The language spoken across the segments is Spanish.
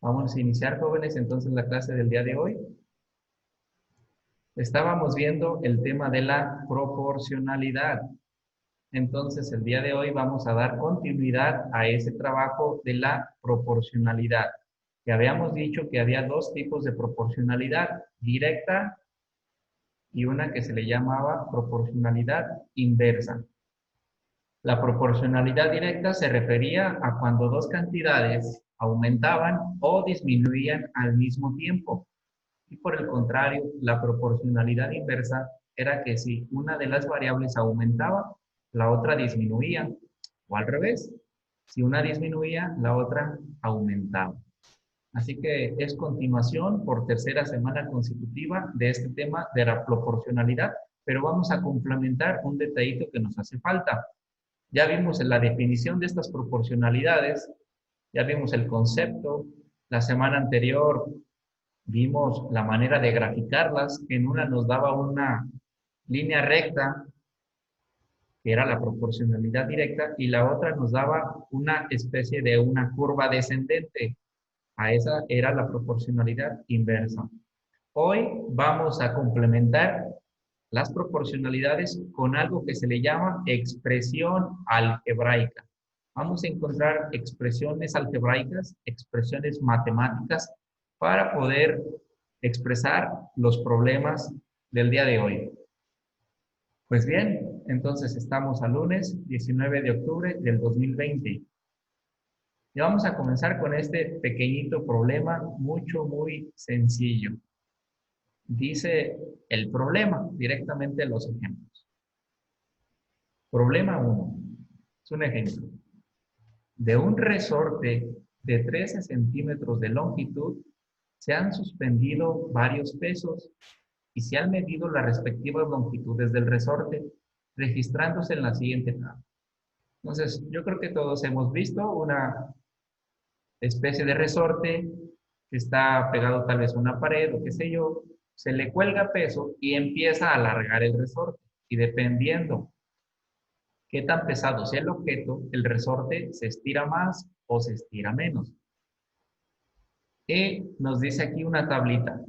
Vamos a iniciar, jóvenes, entonces la clase del día de hoy. Estábamos viendo el tema de la proporcionalidad. Entonces, el día de hoy vamos a dar continuidad a ese trabajo de la proporcionalidad. Que habíamos dicho que había dos tipos de proporcionalidad, directa y una que se le llamaba proporcionalidad inversa. La proporcionalidad directa se refería a cuando dos cantidades aumentaban o disminuían al mismo tiempo. Y por el contrario, la proporcionalidad inversa era que si una de las variables aumentaba, la otra disminuía. O al revés, si una disminuía, la otra aumentaba. Así que es continuación por tercera semana consecutiva de este tema de la proporcionalidad, pero vamos a complementar un detallito que nos hace falta. Ya vimos la definición de estas proporcionalidades, ya vimos el concepto. La semana anterior vimos la manera de graficarlas. En una nos daba una línea recta, que era la proporcionalidad directa, y la otra nos daba una especie de una curva descendente. A esa era la proporcionalidad inversa. Hoy vamos a complementar las proporcionalidades con algo que se le llama expresión algebraica. Vamos a encontrar expresiones algebraicas, expresiones matemáticas, para poder expresar los problemas del día de hoy. Pues bien, entonces estamos a lunes 19 de octubre del 2020. Y vamos a comenzar con este pequeñito problema, muy sencillo. Dice el problema, directamente los ejemplos. Problema 1. Es un ejemplo. De un resorte de 13 centímetros de longitud, se han suspendido varios pesos y se han medido las respectivas longitudes del resorte, registrándose en la siguiente tabla. Entonces, yo creo que todos hemos visto una especie de resorte que está pegado tal vez a una pared o qué sé yo, se le cuelga peso y empieza a alargar el resorte. Y dependiendo qué tan pesado sea el objeto, el resorte se estira más o se estira menos. Y nos dice aquí una tablita,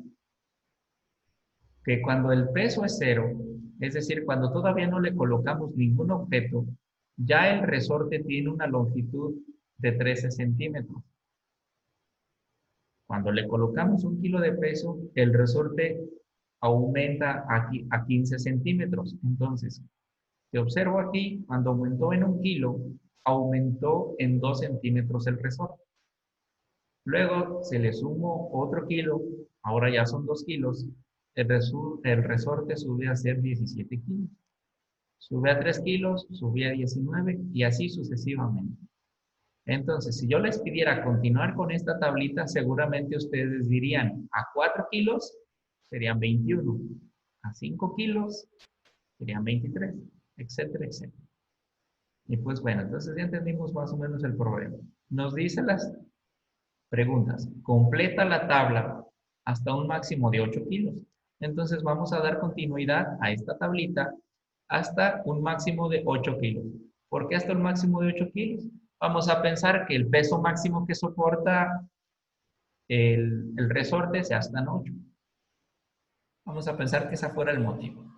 que cuando el peso es cero, es decir, cuando todavía no le colocamos ningún objeto, ya el resorte tiene una longitud de 13 centímetros. Cuando le colocamos 1 kilo de peso, el resorte aumenta aquí a 15 centímetros. Entonces, si observo aquí, cuando aumentó en 1 kilo, aumentó en 2 centímetros el resorte. Luego se le sumó otro kilo, ahora ya son 2 kilos, el resorte sube a ser 17 kilos. Sube a 3 kilos, sube a 19 y así sucesivamente. Entonces, si yo les pidiera continuar con esta tablita, seguramente ustedes dirían, a 4 kilos serían 21, a 5 kilos serían 23, etcétera, etcétera. Y pues bueno, entonces ya entendimos más o menos el problema. Nos dice las preguntas, completa la tabla hasta un máximo de 8 kilos. Entonces vamos a dar continuidad a esta tablita hasta un máximo de 8 kilos. ¿Por qué hasta un máximo de 8 kilos? Vamos a pensar que el peso máximo que soporta el resorte sea hasta 8. Vamos a pensar que ese fuera el motivo.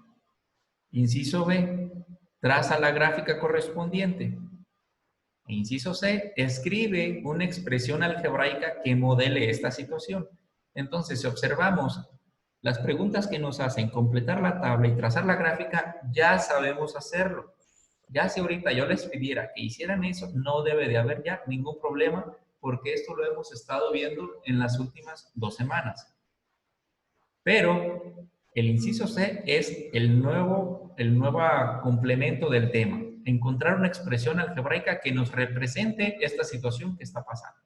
Inciso B, traza la gráfica correspondiente. E inciso C, escribe una expresión algebraica que modele esta situación. Entonces, si observamos las preguntas que nos hacen completar la tabla y trazar la gráfica, ya sabemos hacerlo. Ya si ahorita yo les pidiera que hicieran eso, no debe de haber ya ningún problema, porque esto lo hemos estado viendo en las últimas 2 semanas. Pero el inciso C es el nuevo complemento del tema. Encontrar una expresión algebraica que nos represente esta situación que está pasando.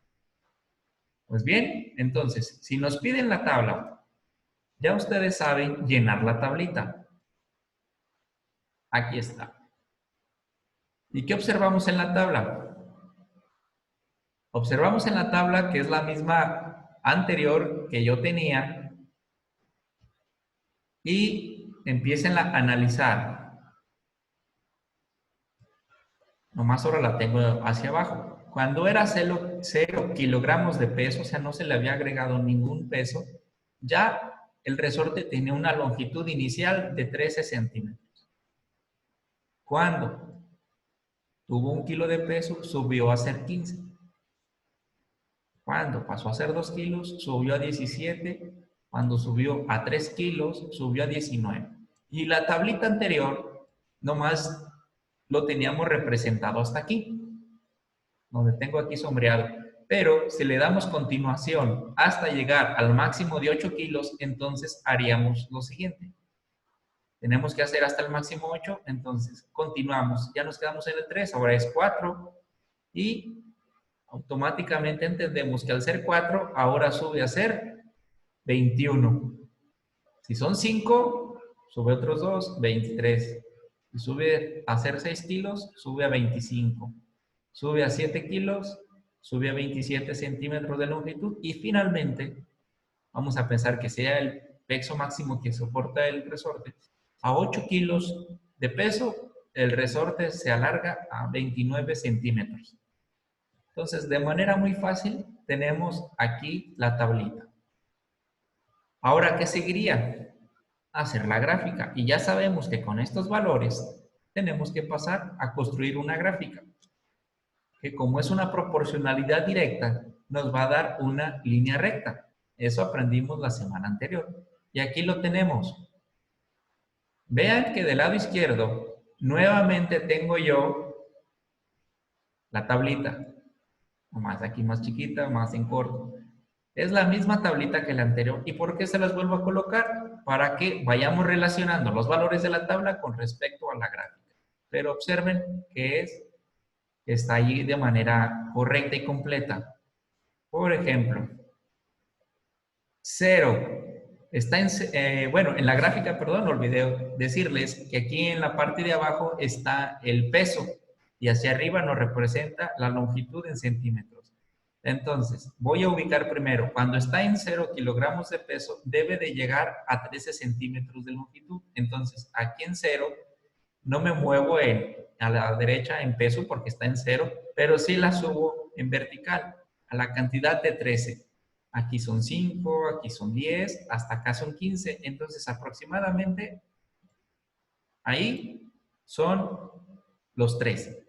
Pues bien, entonces, si nos piden la tabla, ya ustedes saben llenar la tablita. Aquí está. ¿Y qué observamos en la tabla? Observamos en la tabla que es la misma anterior que yo tenía y empiecen a analizar. Nomás ahora la tengo hacia abajo. cuando era 0 kilogramos de peso, o sea, no se le había agregado ningún peso, ya el resorte tenía una longitud inicial de 13 centímetros. Cuando tuvo 1 kilo de peso, subió a ser 15. Cuando pasó a ser 2 kilos, subió a 17. Cuando subió a 3 kilos, subió a 19. Y la tablita anterior, nomás lo teníamos representado hasta aquí, donde tengo aquí sombreado. Pero si le damos continuación hasta llegar al máximo de 8 kilos, entonces haríamos lo siguiente. Tenemos que hacer hasta el máximo 8, entonces continuamos. Ya nos quedamos en el 3, ahora es 4 y automáticamente entendemos que al ser 4, ahora sube a ser 21. Si son 5, sube otros 2, 23. Si sube a ser 6 kilos, sube a 25. Sube a 7 kilos, sube a 27 centímetros de longitud. Y finalmente, vamos a pensar que sea el peso máximo que soporta el resorte. A 8 kilos de peso, el resorte se alarga a 29 centímetros. Entonces, de manera muy fácil, tenemos aquí la tablita. Ahora, ¿qué seguiría? Hacer la gráfica. Y ya sabemos que con estos valores tenemos que pasar a construir una gráfica, que como es una proporcionalidad directa, nos va a dar una línea recta. Eso aprendimos la semana anterior. Y aquí lo tenemos. Vean que del lado izquierdo, nuevamente tengo yo la tablita. Más aquí más chiquita, más en corto. Es la misma tablita que la anterior. ¿Y por qué se las vuelvo a colocar? Para que vayamos relacionando los valores de la tabla con respecto a la gráfica. Pero observen que está ahí de manera correcta y completa. Por ejemplo, 0 está en la gráfica, perdón, olvidé decirles que aquí en la parte de abajo está el peso y hacia arriba nos representa la longitud en centímetros. Entonces, voy a ubicar primero, cuando está en 0 kilogramos de peso, debe de llegar a 13 centímetros de longitud. Entonces, aquí en 0, no me muevo a la derecha en peso porque está en 0, pero sí la subo en vertical a la cantidad de 13. Aquí son 5, aquí son 10, hasta acá son 15. Entonces, aproximadamente, ahí son los 13.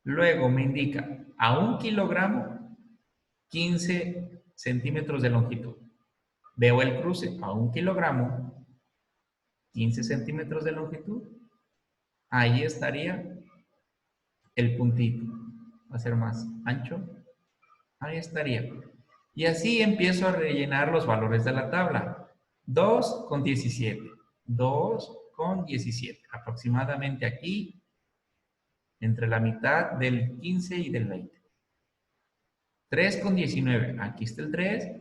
Luego me indica a 1 kilogramo, 15 centímetros de longitud. Veo el cruce a 1 kilogramo, 15 centímetros de longitud. Ahí estaría el puntito. Va a ser más ancho. Ahí estaría. Y así empiezo a rellenar los valores de la tabla. 2 con 17. 2 con 17. Aproximadamente aquí, entre la mitad del 15 y del 20. 3 con 19. Aquí está el 3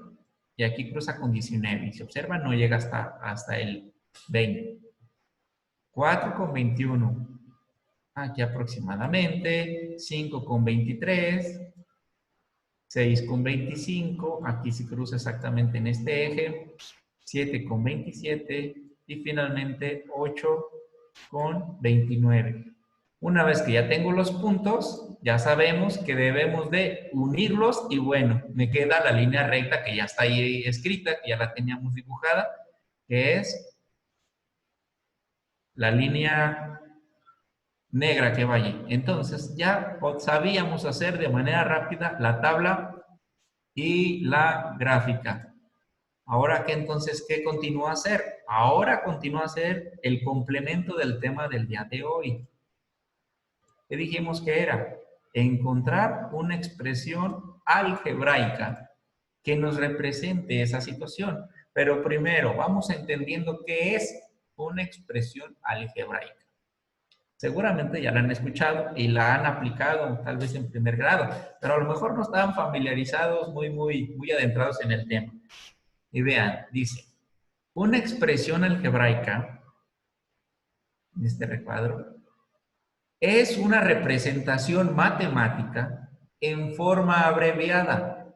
y aquí cruza con 19. Y si observan, no llega hasta el 20. 4 con 21. Aquí aproximadamente. 5 con 23. 6 con 25, aquí se cruza exactamente en este eje, 7 con 27 y finalmente 8 con 29. Una vez que ya tengo los puntos, ya sabemos que debemos de unirlos y bueno, me queda la línea recta que ya está ahí escrita, que ya la teníamos dibujada, que es la línea negra que va allí. Entonces ya sabíamos hacer de manera rápida la tabla y la gráfica. Ahora, ¿qué continúa a hacer? Ahora continúa a hacer el complemento del tema del día de hoy. ¿Qué dijimos que era? Encontrar una expresión algebraica que nos represente esa situación. Pero primero, vamos entendiendo qué es una expresión algebraica. Seguramente ya la han escuchado y la han aplicado tal vez en primer grado, pero a lo mejor no estaban familiarizados, muy adentrados en el tema. Y vean, dice, una expresión algebraica, en este recuadro, es una representación matemática en forma abreviada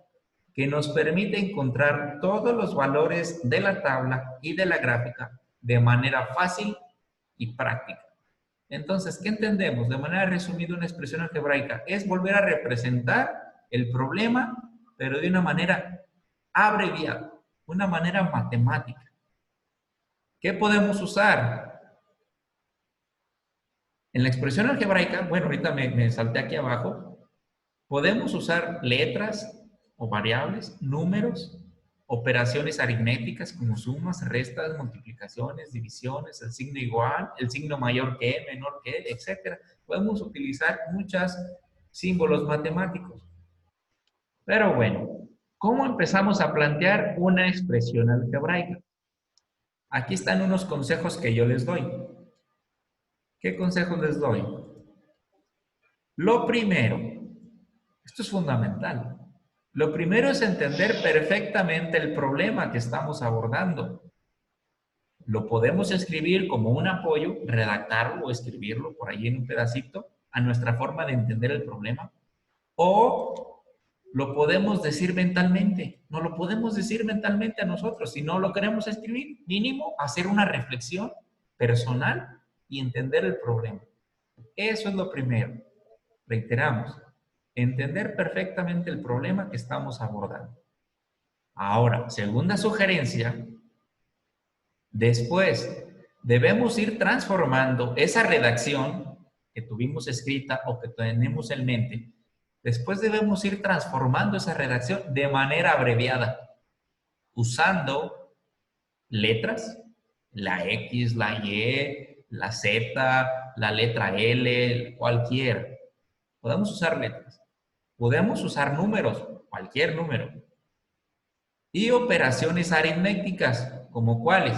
que nos permite encontrar todos los valores de la tabla y de la gráfica de manera fácil y práctica. Entonces, ¿qué entendemos? De manera resumida, una expresión algebraica es volver a representar el problema, pero de una manera abreviada, una manera matemática. ¿Qué podemos usar? En la expresión algebraica, bueno, ahorita me salté aquí abajo, podemos usar letras o variables, números, operaciones aritméticas como sumas, restas, multiplicaciones, divisiones, el signo igual, el signo mayor que, menor que, etc. Podemos utilizar muchos símbolos matemáticos. Pero bueno, ¿cómo empezamos a plantear una expresión algebraica? Aquí están unos consejos que yo les doy. ¿Qué consejos les doy? Lo primero, esto es fundamental. Lo primero es entender perfectamente el problema que estamos abordando. Lo podemos escribir como un apoyo, redactarlo o escribirlo por ahí en un pedacito a nuestra forma de entender el problema. O lo podemos decir mentalmente. No lo podemos decir mentalmente a nosotros. Si no lo queremos escribir, mínimo hacer una reflexión personal y entender el problema. Eso es lo primero. Reiteramos, entender perfectamente el problema que estamos abordando. Ahora, segunda sugerencia, después debemos ir transformando esa redacción que tuvimos escrita o que tenemos en mente, después debemos ir transformando esa redacción de manera abreviada, usando letras, la X, la Y, la Z, la letra L, cualquier. Podemos usar letras. Podemos usar números, cualquier número. Y operaciones aritméticas, ¿como cuáles?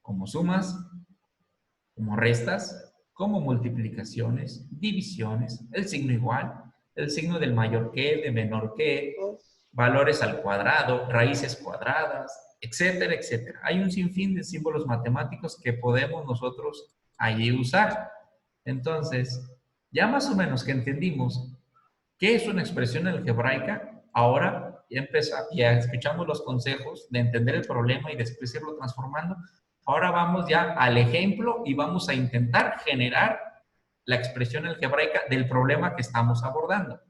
Como sumas, como restas, como multiplicaciones, divisiones, el signo igual, el signo del mayor que, de menor que, valores al cuadrado, raíces cuadradas, etcétera, etcétera. Hay un sinfín de símbolos matemáticos que podemos nosotros allí usar. Entonces, ya más o menos que entendimos qué es una expresión algebraica, ahora ya escuchamos los consejos de entender el problema y después irlo transformando. Ahora vamos ya al ejemplo y vamos a intentar generar la expresión algebraica del problema que estamos abordando.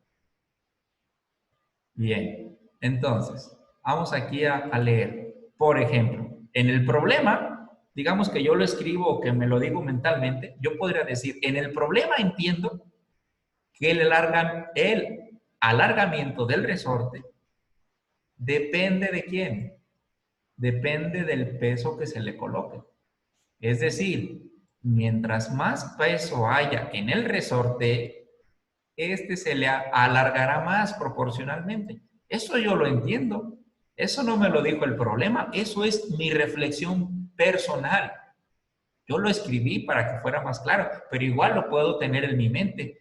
Bien, entonces, vamos aquí a leer. Por ejemplo, en el problema, digamos que yo lo escribo o que me lo digo mentalmente, yo podría decir, en el problema entiendo que el alargamiento del resorte depende de quién, depende del peso que se le coloque. Es decir, mientras más peso haya en el resorte, este se le alargará más proporcionalmente. Eso yo lo entiendo. Eso no me lo dijo el problema. Eso es mi reflexión personal. Yo lo escribí para que fuera más claro, pero igual lo puedo tener en mi mente.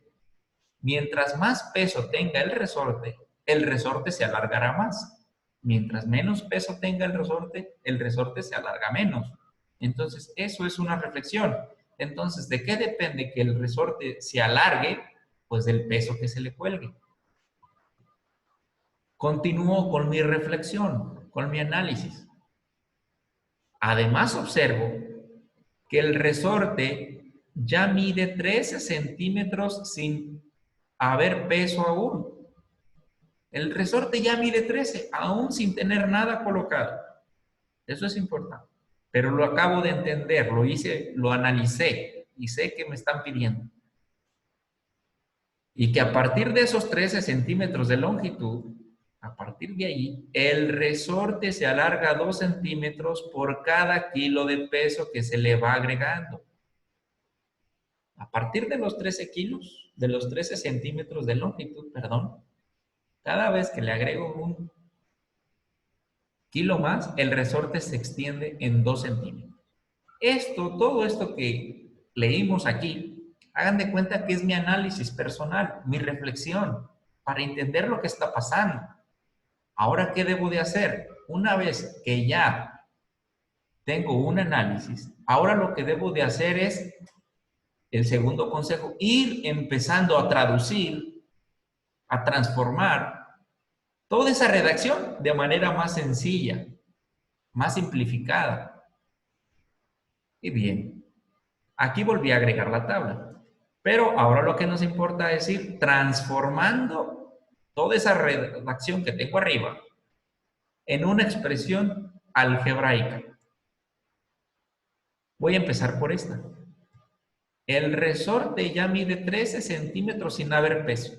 Mientras más peso tenga el resorte se alargará más. Mientras menos peso tenga el resorte se alarga menos. Entonces, eso es una reflexión. Entonces, ¿de qué depende que el resorte se alargue? Pues del peso que se le cuelgue. Continúo con mi reflexión, con mi análisis. Además, observo que el resorte ya mide 13 centímetros sin haber peso aún. El resorte ya mide 13, aún sin tener nada colocado. Eso es importante. Pero lo acabo de entender, lo hice, lo analicé y sé que me están pidiendo. Y que a partir de esos 13 centímetros de longitud, a partir de ahí, el resorte se alarga 2 centímetros por cada kilo de peso que se le va agregando. A partir de los 13 kilos, de los 13 centímetros de longitud, perdón, cada vez que le agrego un kilo más, el resorte se extiende en 2 centímetros. Todo esto que leímos aquí, hagan de cuenta que es mi análisis personal, mi reflexión, para entender lo que está pasando. Ahora, ¿qué debo de hacer? Una vez que ya tengo un análisis, ahora lo que debo de hacer es, el segundo consejo, ir empezando a traducir, a transformar toda esa redacción de manera más sencilla, más simplificada. Y bien, aquí volví a agregar la tabla. Pero ahora lo que nos importa es ir transformando toda esa redacción que tengo arriba en una expresión algebraica. Voy a empezar por esta. El resorte ya mide 13 centímetros sin haber peso.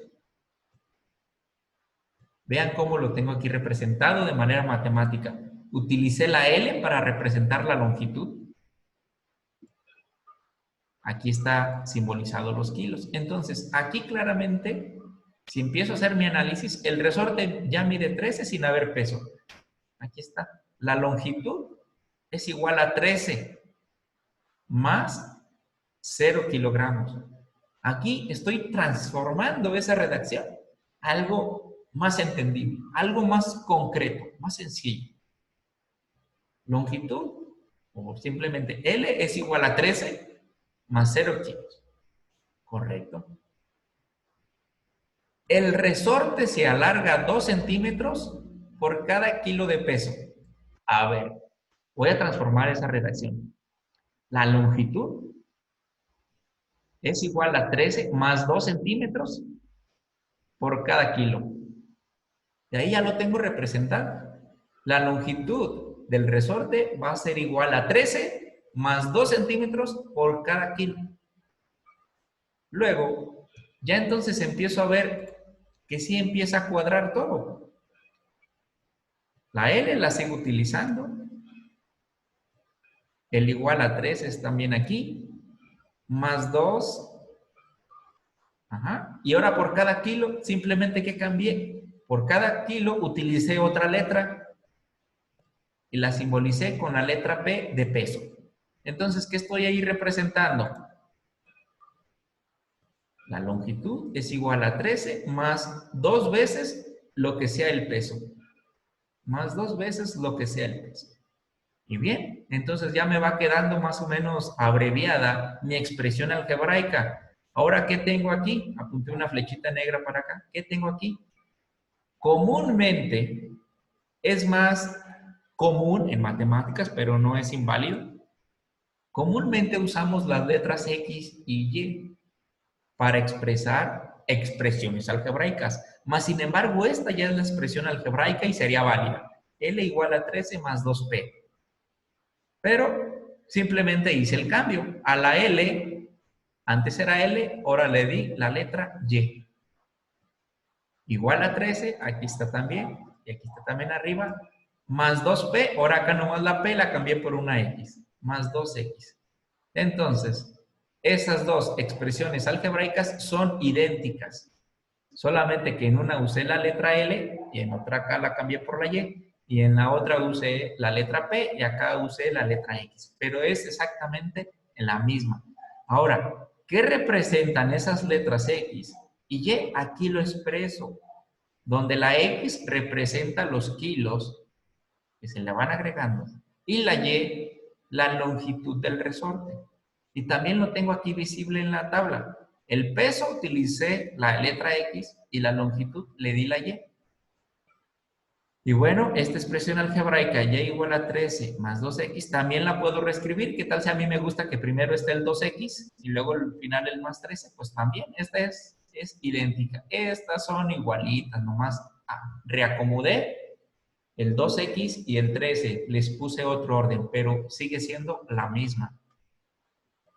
Vean cómo lo tengo aquí representado de manera matemática. Utilicé la L para representar la longitud. Aquí está simbolizado los kilos. Entonces, aquí claramente, si empiezo a hacer mi análisis, el resorte ya mide 13 sin haber peso. Aquí está. La longitud es igual a 13 más 0 kilogramos. Aquí estoy transformando esa redacción a algo más entendible, algo más concreto, más sencillo. Longitud, o simplemente L es igual a 13 más 0 kilos. Correcto. El resorte se alarga 2 centímetros por cada kilo de peso. A ver, voy a transformar esa redacción. La longitud es igual a 13 más 2 centímetros por cada kilo. De ahí ya lo tengo representado. La longitud del resorte va a ser igual a 13 más 2 centímetros por cada kilo. Luego, ya entonces empiezo a ver que sí empieza a cuadrar todo. La L la sigo utilizando. El igual a 13 es también aquí. Más 2. Ajá. Y ahora por cada kilo, simplemente que cambié. Por cada kilo utilicé otra letra y la simbolicé con la letra P de peso. Entonces, ¿qué estoy ahí representando? La longitud es igual a 13 más 2 veces lo que sea el peso. Más 2 veces lo que sea el peso. Y bien, entonces ya me va quedando más o menos abreviada mi expresión algebraica. Ahora, ¿qué tengo aquí? Apunté una flechita negra para acá. ¿Qué tengo aquí? Comúnmente, es más común en matemáticas, pero no es inválido. Comúnmente usamos las letras X y Y para expresar expresiones algebraicas. Más sin embargo, esta ya es la expresión algebraica y sería válida. L igual a 13 más 2P. Pero simplemente hice el cambio. A la L, antes era L, ahora le di la letra Y. Igual a 13, aquí está también, y aquí está también arriba, más 2P, ahora acá nomás la P la cambié por una X, más 2X. Entonces, esas dos expresiones algebraicas son idénticas, solamente que en una usé la letra L y en otra acá la cambié por la y en la otra usé la letra P y acá usé la letra X, pero es exactamente la misma. Ahora, ¿qué representan esas letras X y Y? Aquí lo expreso, donde la X representa los kilos que se le van agregando y la Y, la longitud del resorte. Y también lo tengo aquí visible en la tabla. El peso utilicé la letra X y la longitud le di la Y. Y bueno, esta expresión algebraica Y igual a 13 más 2X también la puedo reescribir. ¿Qué tal si a mí me gusta que primero esté el 2X y luego al final el más 13? Pues también esta es idéntica. Estas son igualitas, nomás reacomodé el 2X y el 13. Les puse otro orden, pero sigue siendo la misma.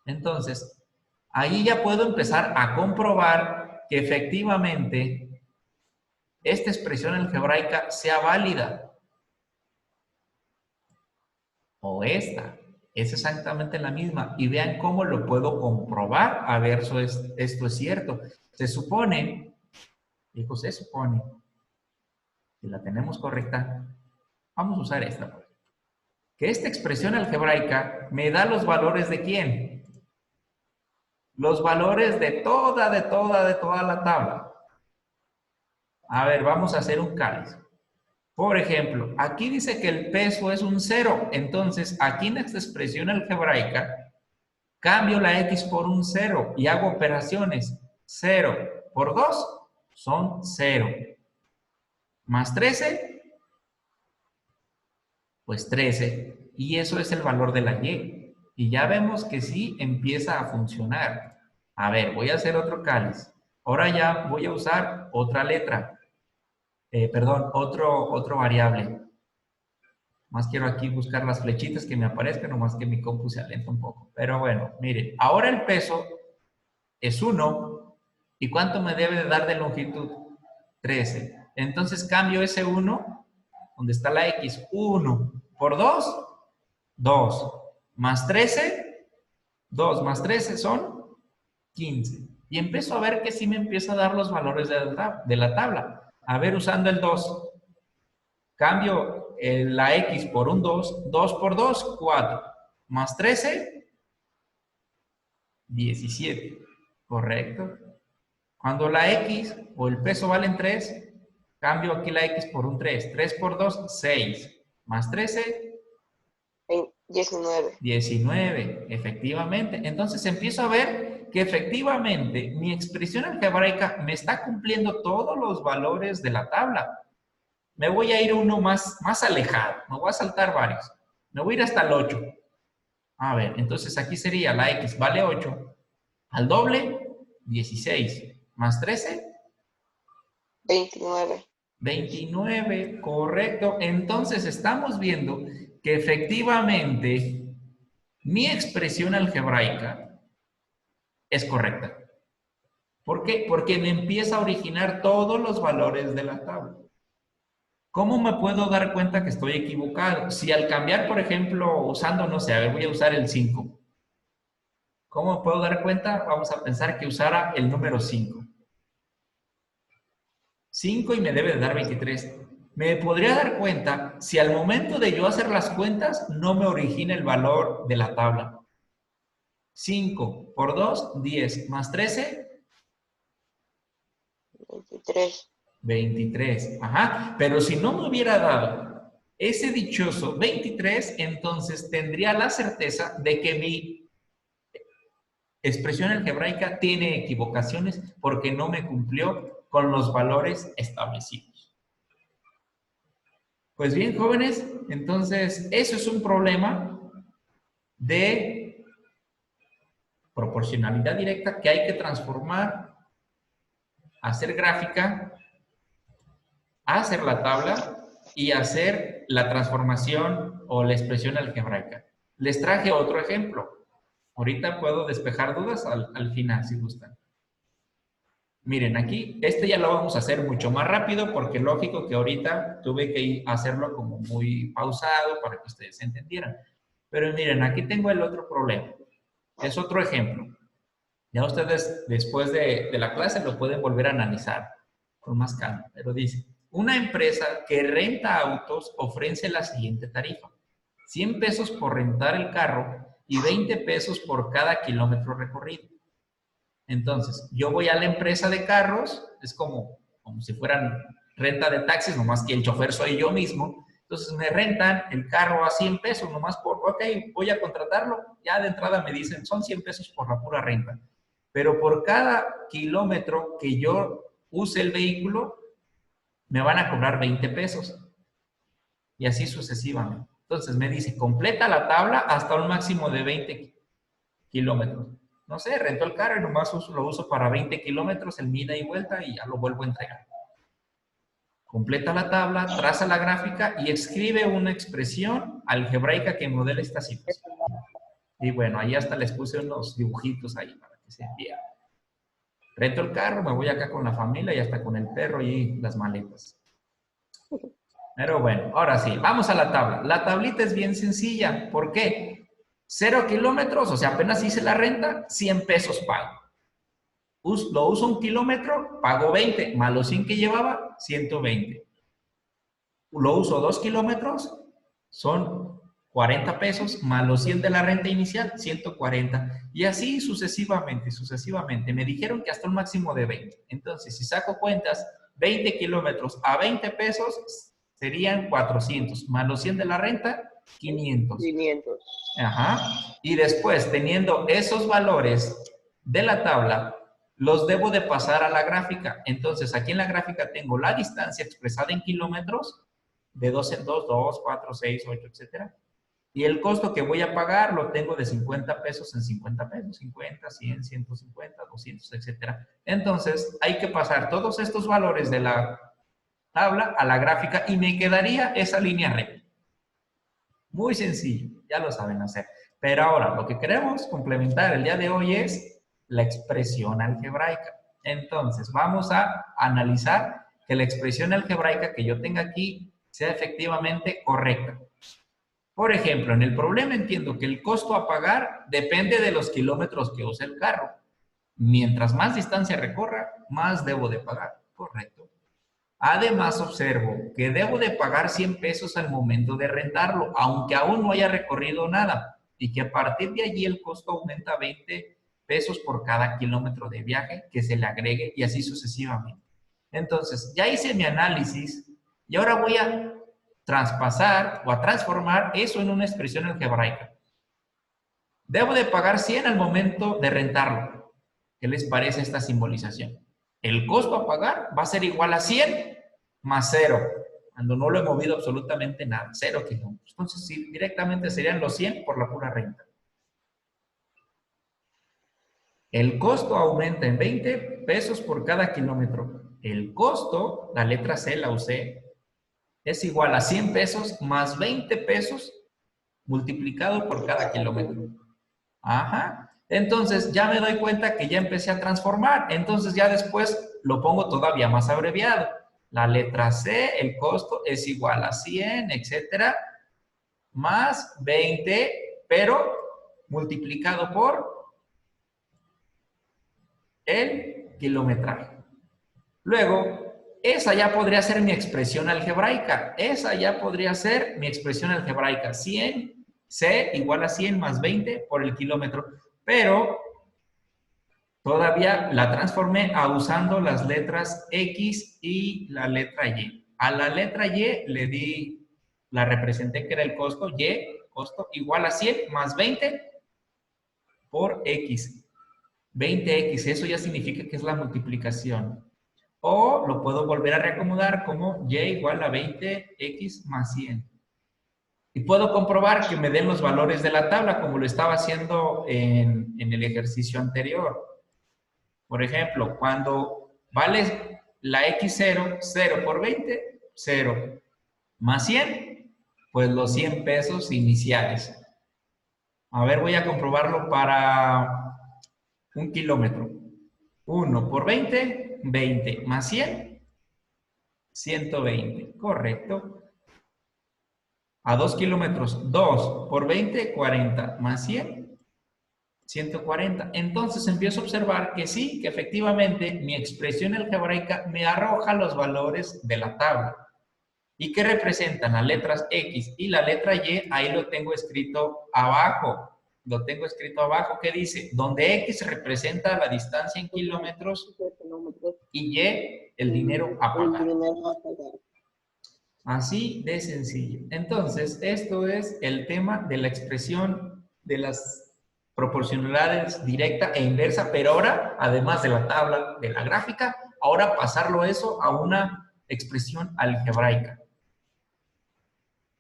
Entonces, ahí ya puedo empezar a comprobar que efectivamente esta expresión algebraica sea válida. O esta. Es exactamente la misma. Y vean cómo lo puedo comprobar. A ver, esto es cierto. Se supone, dijo, se supone, si la tenemos correcta, vamos a usar esta. Que esta expresión algebraica me da los valores de ¿quién? Los valores de toda la tabla. A ver, vamos a hacer un cáliz. Por ejemplo, aquí dice que el peso es un 0. Entonces, aquí en esta expresión algebraica, cambio la X por un 0 y hago operaciones. 0 por 2 son 0. Más 13, pues 13. Y eso es el valor de la Y. Y ya vemos que sí empieza a funcionar. A ver, voy a hacer otro cáliz. Ahora ya voy a usar otra letra. Perdón, otro variable. Más quiero aquí buscar las flechitas que me aparezcan, nomás que mi compu se alenta un poco. Pero bueno, miren, ahora el peso es 1. ¿Y cuánto me debe de dar de longitud? 13. Entonces cambio ese 1, donde está la X, 1 por 2, 2. Más 13, 2 más 13 son 15. Y empiezo a ver que sí me empieza a dar los valores de la tabla. A ver, usando el 2. Cambio la X por un 2. 2 por 2, 4. Más 13, 17. ¿Correcto? Cuando la X o el peso valen 3, cambio aquí la X por un 3. 3 por 2, 6. Más 13, 19. 19. Efectivamente. Entonces empiezo a ver que efectivamente mi expresión algebraica me está cumpliendo todos los valores de la tabla. Me voy a ir uno más alejado. Me voy a saltar varios. Me voy a ir hasta el 8. A ver, entonces aquí sería la X vale 8. Al doble, 16. Más 13, 29. 29, correcto. Entonces estamos viendo que efectivamente mi expresión algebraica es correcta. ¿Por qué? Porque me empieza a originar todos los valores de la tabla. ¿Cómo me puedo dar cuenta que estoy equivocado? Si al cambiar, por ejemplo, usando, no sé, a ver, voy a usar el 5. ¿Cómo me puedo dar cuenta? Vamos a pensar que usara el número 5. 5 y me debe de dar 23. Me podría dar cuenta si al momento de yo hacer las cuentas no me origina el valor de la tabla. 5 por 2, 10. Más 13, 23. 23. Ajá. Pero si no me hubiera dado ese dichoso 23, entonces tendría la certeza de que mi expresión algebraica tiene equivocaciones porque no me cumplió con los valores establecidos. Pues bien, jóvenes, entonces eso es un problema de proporcionalidad directa que hay que transformar, hacer gráfica, hacer la tabla y hacer la transformación o la expresión algebraica. Les traje otro ejemplo. Ahorita puedo despejar dudas al final, si gustan. Miren, aquí, este ya lo vamos a hacer mucho más rápido porque lógico que ahorita tuve que hacerlo como muy pausado para que ustedes entendieran. Pero miren, aquí tengo el otro problema. Es otro ejemplo. Ya ustedes después de la clase lo pueden volver a analizar con más calma. Pero dice, una empresa que renta autos ofrece la siguiente tarifa. 100 pesos por rentar el carro y 20 pesos por cada kilómetro recorrido. Entonces, yo voy a la empresa de carros, es como si fueran renta de taxis, nomás que el chofer soy yo mismo. Entonces, me rentan el carro a 100 pesos, nomás por, ok, voy a contratarlo. Ya de entrada me dicen, son 100 pesos por la pura renta. Pero por cada kilómetro que yo use el vehículo, me van a cobrar 20 pesos. Y así sucesivamente. Entonces, me dice, completa la tabla hasta un máximo de 20 kilómetros. No sé, rento el carro y nomás lo uso para 20 kilómetros, el ida y vuelta y ya lo vuelvo a entregar. Completa la tabla, traza la gráfica y escribe una expresión algebraica que modele esta situación. Y bueno, ahí hasta les puse unos dibujitos ahí para que se vea. Rento el carro, me voy acá con la familia y hasta con el perro y las maletas. Pero bueno, ahora sí, vamos a la tabla. La tablita es bien sencilla. ¿Por qué? 0 kilómetros, o sea, apenas hice la renta, 100 pesos pago. Lo uso un kilómetro, pago 20, más los 100 que llevaba, 120. Lo uso 2 kilómetros, son 40 pesos, más los 100 de la renta inicial, 140. Y así sucesivamente, sucesivamente. Me dijeron que hasta un máximo de 20. Entonces, si saco cuentas, 20 kilómetros a 20 pesos serían 400, más los 100 de la renta, 500. 500. Ajá. Y después, teniendo esos valores de la tabla, los debo de pasar a la gráfica. Entonces, aquí en la gráfica tengo la distancia expresada en kilómetros, de 2 en 2, 2, 4, 6, 8, etc. Y el costo que voy a pagar lo tengo de 50 pesos en 50 pesos, 50, 100, 150, 200, etcétera. Entonces, hay que pasar todos estos valores de la tabla a la gráfica y me quedaría esa línea recta. Muy sencillo, ya lo saben hacer. Pero ahora, lo que queremos complementar el día de hoy es la expresión algebraica. Entonces, vamos a analizar que la expresión algebraica que yo tenga aquí sea efectivamente correcta. Por ejemplo, en el problema entiendo que el costo a pagar depende de los kilómetros que use el carro. Mientras más distancia recorra, más debo de pagar. Correcto. Además, observo que debo de pagar 100 pesos al momento de rentarlo, aunque aún no haya recorrido nada, y que a partir de allí el costo aumenta 20 pesos por cada kilómetro de viaje que se le agregue y así sucesivamente. Entonces, ya hice mi análisis y ahora voy a traspasar o a transformar eso en una expresión algebraica. Debo de pagar 100 al momento de rentarlo. ¿Qué les parece esta simbolización? El costo a pagar va a ser igual a 100 más 0, cuando no lo he movido absolutamente nada, 0 kilómetros. Entonces, sí, directamente serían los 100 por la pura renta. El costo aumenta en 20 pesos por cada kilómetro. El costo, la letra C la usé, es igual a 100 pesos más 20 pesos multiplicado por cada kilómetro. Ajá. Entonces ya me doy cuenta que ya empecé a transformar. Entonces ya después lo pongo todavía más abreviado. La letra C, el costo es igual a 100, etcétera, más 20, pero multiplicado por el kilometraje. Luego, esa ya podría ser mi expresión algebraica. Esa ya podría ser mi expresión algebraica. 100, C igual a 100 más 20 por el kilómetro. Pero todavía la transformé usando las letras X y la letra Y. A la letra Y le di, la representé que era el costo, Y, costo igual a 100 más 20 por X. 20X, eso ya significa que es la multiplicación. O lo puedo volver a reacomodar como Y igual a 20X más 100. Y puedo comprobar que me den los valores de la tabla como lo estaba haciendo en el ejercicio anterior. Por ejemplo, cuando vale la X0, 0 por 20, 0. Más 100, pues los 100 pesos iniciales. A ver, voy a comprobarlo para un kilómetro. 1 por 20, 20. Más 100, 120. Correcto. A 2 kilómetros, 2 por 20, 40. Más 100, 140. Entonces empiezo a observar que sí, que efectivamente mi expresión algebraica me arroja los valores de la tabla. ¿Y qué representan? Las letras X y la letra Y, ahí lo tengo escrito abajo. Lo tengo escrito abajo, que dice, donde X representa la distancia en kilómetros y Y el dinero a pagar. Así de sencillo. Entonces, esto es el tema de la expresión de las proporcionalidades directa e inversa, pero ahora, además de la tabla, de la gráfica, ahora pasarlo eso a una expresión algebraica.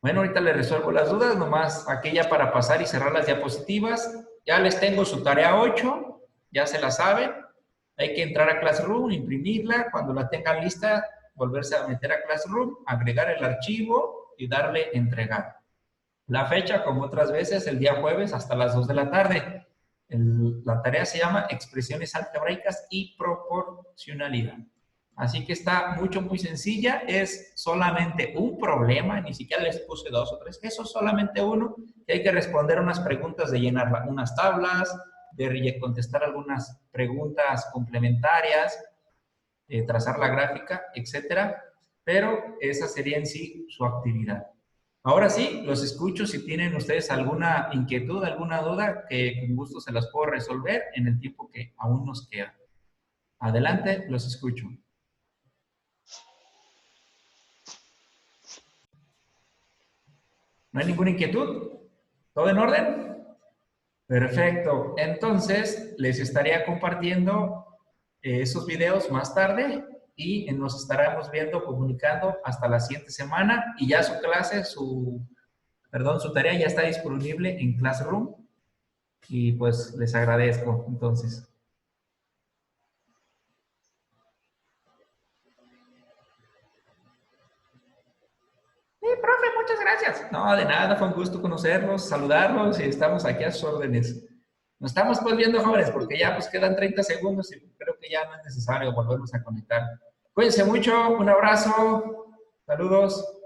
Bueno, ahorita les resuelvo las dudas, nomás aquella para pasar y cerrar las diapositivas. Ya les tengo su tarea 8, ya se la saben. Hay que entrar a Classroom, imprimirla, cuando la tengan lista, volverse a meter a Classroom, agregar el archivo y darle entregar. La fecha, como otras veces, el día jueves hasta las 2 de la tarde. La tarea se llama Expresiones algebraicas y proporcionalidad. Así que está muy sencilla, es solamente un problema, ni siquiera les puse 2 o 3, eso es solamente uno, que hay que responder unas preguntas de llenar unas tablas, de contestar algunas preguntas complementarias, trazar la gráfica, etcétera, pero esa sería en sí su actividad. Ahora sí, los escucho si tienen ustedes alguna inquietud, alguna duda, que con gusto se las puedo resolver en el tiempo que aún nos queda. Adelante, los escucho. ¿No hay ninguna inquietud? ¿Todo en orden? Perfecto. Entonces, les estaría compartiendo esos videos más tarde y nos estaremos viendo, comunicando hasta la siguiente semana y ya su clase, su perdón, su tarea ya está disponible en Classroom y pues les agradezco. Entonces, sí, profe, muchas gracias. No, de nada, fue un gusto conocerlos, saludarlos y estamos aquí a sus órdenes. Nos estamos pues viendo, jóvenes, porque ya pues quedan 30 segundos y creo que ya no es necesario volvernos a conectar. Cuídense mucho, un abrazo, saludos.